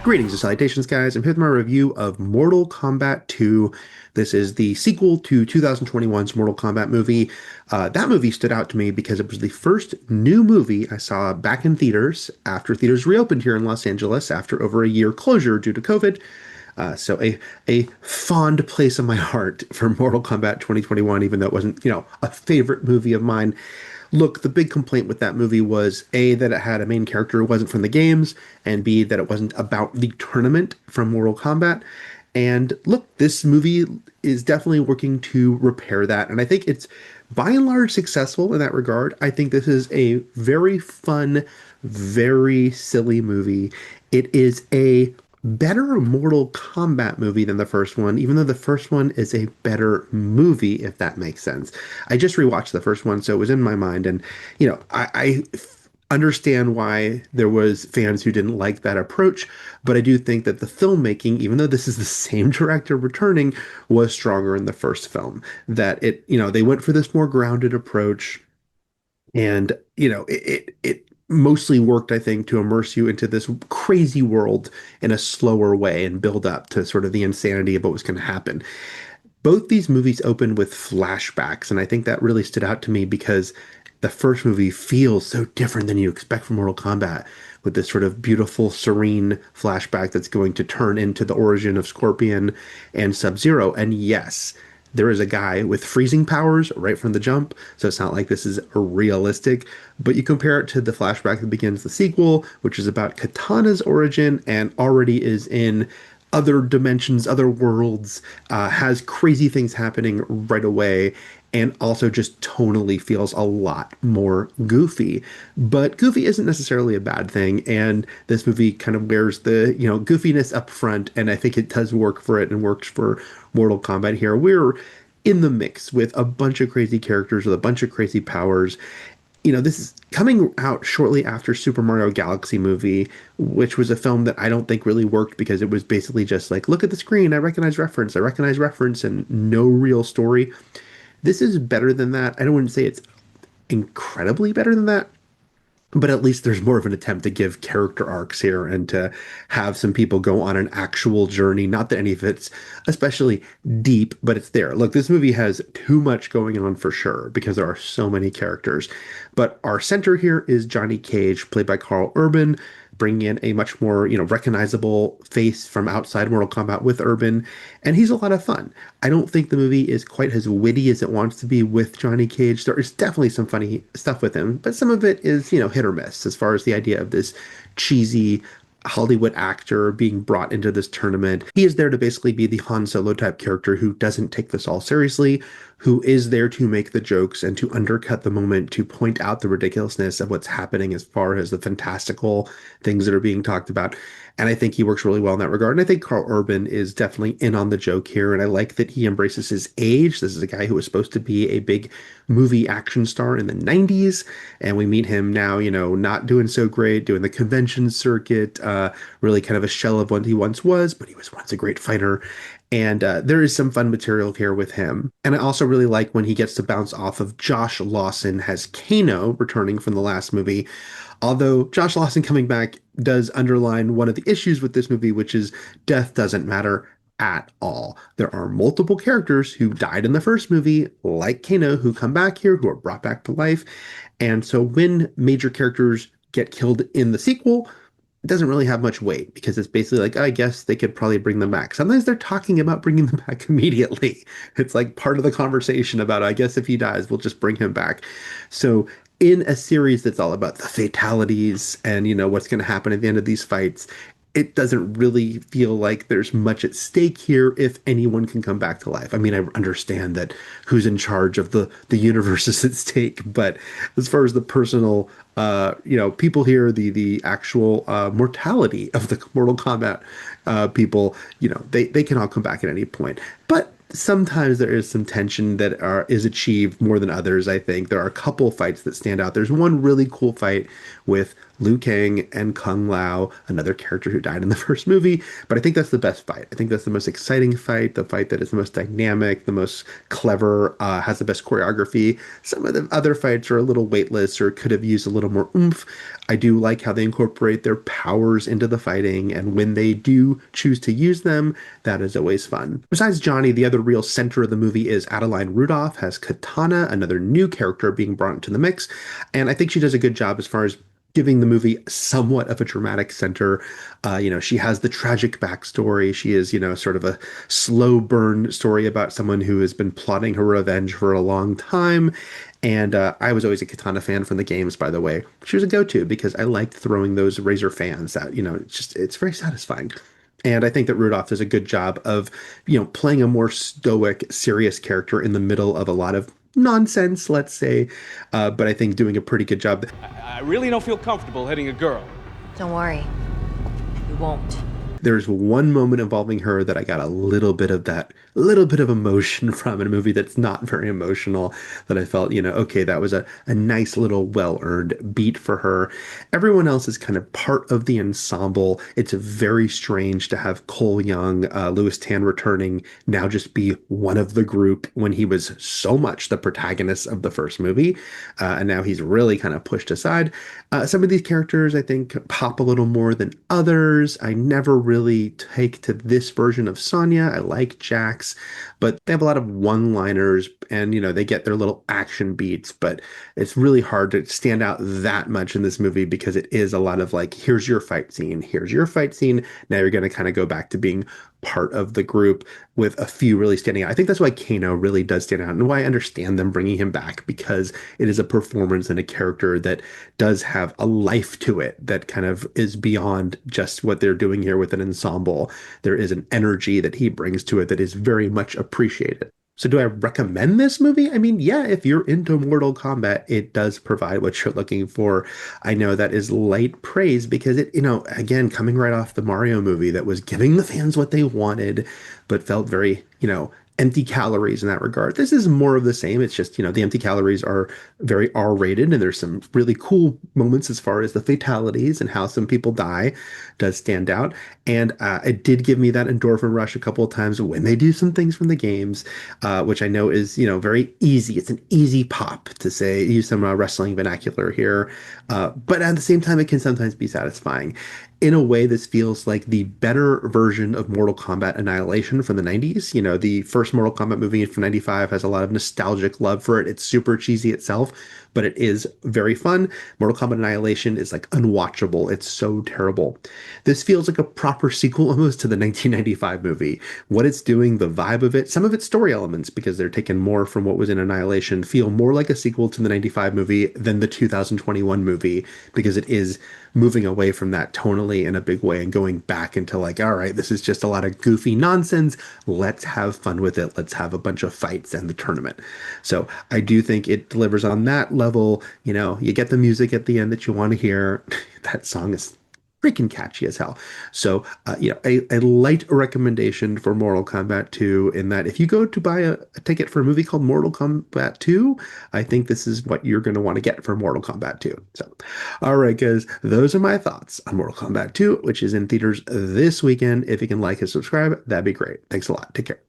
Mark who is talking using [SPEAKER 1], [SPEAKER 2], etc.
[SPEAKER 1] Greetings and salutations, guys. I'm here with my review of Mortal Kombat 2. This is the sequel to 2021's Mortal Kombat movie. That movie stood out to me because it was the first new movie I saw back in theaters after theaters reopened here in Los Angeles after over a year closure due to COVID. So a fond place in my heart for Mortal Kombat 2021, even though it wasn't, a favorite movie of mine. Look, the big complaint with that movie was A, that it had a main character who wasn't from the games, and B, that it wasn't about the tournament from Mortal Kombat. And look, this movie is definitely working to repair that. And I think it's by and large successful in that regard. I think this is a very fun, very silly movie. It is a better Mortal Kombat movie than the first one, even though the first one is a better movie, if that makes sense. I just rewatched the first one, so it was in my mind, and I understand why there was fans who didn't like that approach, but I do think that the filmmaking, even though this is the same director returning, was stronger in the first film. That they went for this more grounded approach, and it mostly worked, I think, to immerse you into this crazy world in a slower way and build up to sort of the insanity of what was going to happen. Both these movies open with flashbacks, and I think that really stood out to me because the first movie feels so different than you expect from Mortal Kombat, with this sort of beautiful, serene flashback that's going to turn into the origin of Scorpion and Sub-Zero. And yes, there is a guy with freezing powers right from the jump, so it's not like this is realistic. But you compare it to the flashback that begins the sequel, which is about Katana's origin and already is in other dimensions, other worlds, has crazy things happening right away, and also just tonally feels a lot more goofy. But goofy isn't necessarily a bad thing, and this movie kind of wears the, goofiness up front, and I think it does work for it and works for Mortal Kombat here. We're in the mix with a bunch of crazy characters with a bunch of crazy powers. This is coming out shortly after Super Mario Galaxy movie, which was a film that I don't think really worked because it was basically just like, look at the screen, I recognize reference, and no real story. This is better than that. I don't want to say it's incredibly better than that, but at least there's more of an attempt to give character arcs here and to have some people go on an actual journey. Not that any of it's especially deep, but it's there. Look, this movie has too much going on for sure because there are so many characters. But our center here is Johnny Cage, played by Carl Urban, bringing in a much more, recognizable face from outside Mortal Kombat with Urban, and he's a lot of fun. I don't think the movie is quite as witty as it wants to be with Johnny Cage. There is definitely some funny stuff with him, but some of it is, hit or miss as far as the idea of this cheesy Hollywood actor being brought into this tournament. He is there to basically be the Han Solo type character who doesn't take this all seriously, who is there to make the jokes and to undercut the moment, to point out the ridiculousness of what's happening as far as the fantastical things that are being talked about. And I think he works really well in that regard. And I think Carl Urban is definitely in on the joke here. And I like that he embraces his age. This is a guy who was supposed to be a big movie action star in the 90s. And we meet him now, not doing so great, doing the convention circuit, really kind of a shell of what he once was, but he was once a great fighter. And there is some fun material here with him. And I also really like when he gets to bounce off of Josh Lawson as Kano, returning from the last movie. Although Josh Lawson coming back does underline one of the issues with this movie, which is death doesn't matter at all. There are multiple characters who died in the first movie, like Kano, who come back here, who are brought back to life. And so when major characters get killed in the sequel, it doesn't really have much weight because it's basically like, I guess they could probably bring them back. Sometimes they're talking about bringing them back immediately. It's like part of the conversation about, I guess if he dies, we'll just bring him back. So in a series that's all about the fatalities and, what's going to happen at the end of these fights, it doesn't really feel like there's much at stake here if anyone can come back to life. I mean, I understand that who's in charge of the universe is at stake, but as far as the personal, people here, the actual mortality of the Mortal Kombat people, they can all come back at any point. But sometimes there is some tension that is achieved more than others, I think. There are a couple fights that stand out. There's one really cool fight with Liu Kang and Kung Lao, another character who died in the first movie. But I think that's the best fight. I think that's the most exciting fight, the fight that is the most dynamic, the most clever, has the best choreography. Some of the other fights are a little weightless or could have used a little more oomph. I do like how they incorporate their powers into the fighting, and when they do choose to use them, that is always fun. Besides Johnny, the other real center of the movie is Adeline Rudolph as Katana, another new character being brought into the mix. And I think she does a good job as far as giving the movie somewhat of a dramatic center. She has the tragic backstory. She is, sort of a slow burn story about someone who has been plotting her revenge for a long time. And I was always a Katana fan from the games, by the way. She was a go-to because I liked throwing those razor fans out. It's very satisfying. And I think that Rudolph does a good job of, playing a more stoic, serious character in the middle of a lot of nonsense, let's say. But I think doing a pretty good job.
[SPEAKER 2] I really don't feel comfortable hitting a girl.
[SPEAKER 3] Don't worry, you won't.
[SPEAKER 1] There's one moment involving her that I got a little bit of that, little bit of emotion from in a movie that's not very emotional, that I felt, okay, that was a nice little well-earned beat for her. Everyone else is kind of part of the ensemble. It's very strange to have Cole Young, Louis Tan returning, now just be one of the group when he was so much the protagonist of the first movie. And now he's really kind of pushed aside. Some of these characters, I think, pop a little more than others. I never really take to this version of Sonya. I like Jax, but they have a lot of one-liners and, they get their little action beats, but it's really hard to stand out that much in this movie because it is a lot of like, here's your fight scene, here's your fight scene. Now you're going to kind of go back to being part of the group with a few really standing out. I think that's why Kano really does stand out and why I understand them bringing him back, because it is a performance and a character that does have a life to it that kind of is beyond just what they're doing here with an ensemble. There is an energy that he brings to it that is very much appreciated. So do I recommend this movie? I mean, yeah, if you're into Mortal Kombat, it does provide what you're looking for. I know that is light praise because it, again, coming right off the Mario movie that was giving the fans what they wanted, but felt very, empty calories in that regard. This is more of the same. It's just, the empty calories are very R-rated, and there's some really cool moments as far as the fatalities and how some people die does stand out. And it did give me that endorphin rush a couple of times when they do some things from the games, which I know is, very easy. It's an easy pop to say, use some wrestling vernacular here. But at the same time, it can sometimes be satisfying. In a way, this feels like the better version of Mortal Kombat Annihilation from the 90s. The first Mortal Kombat movie from 95 has a lot of nostalgic love for it. It's super cheesy itself, but it is very fun. Mortal Kombat Annihilation is like unwatchable. It's so terrible. This feels like a proper sequel almost to the 1995 movie. What it's doing, the vibe of it, some of its story elements, because they're taking more from what was in Annihilation, feel more like a sequel to the 95 movie than the 2021 movie, because it is moving away from that tonally in a big way and going back into like, all right, this is just a lot of goofy nonsense. Let's have fun with it. Let's have a bunch of fights and the tournament. So I do think it delivers on that level. You get the music at the end that you want to hear. That song is freaking catchy as hell. So, a light recommendation for Mortal Kombat 2 in that if you go to buy a ticket for a movie called Mortal Kombat 2, I think this is what you're going to want to get for Mortal Kombat 2. So, all right, guys, those are my thoughts on Mortal Kombat 2, which is in theaters this weekend. If you can like and subscribe, that'd be great. Thanks a lot. Take care.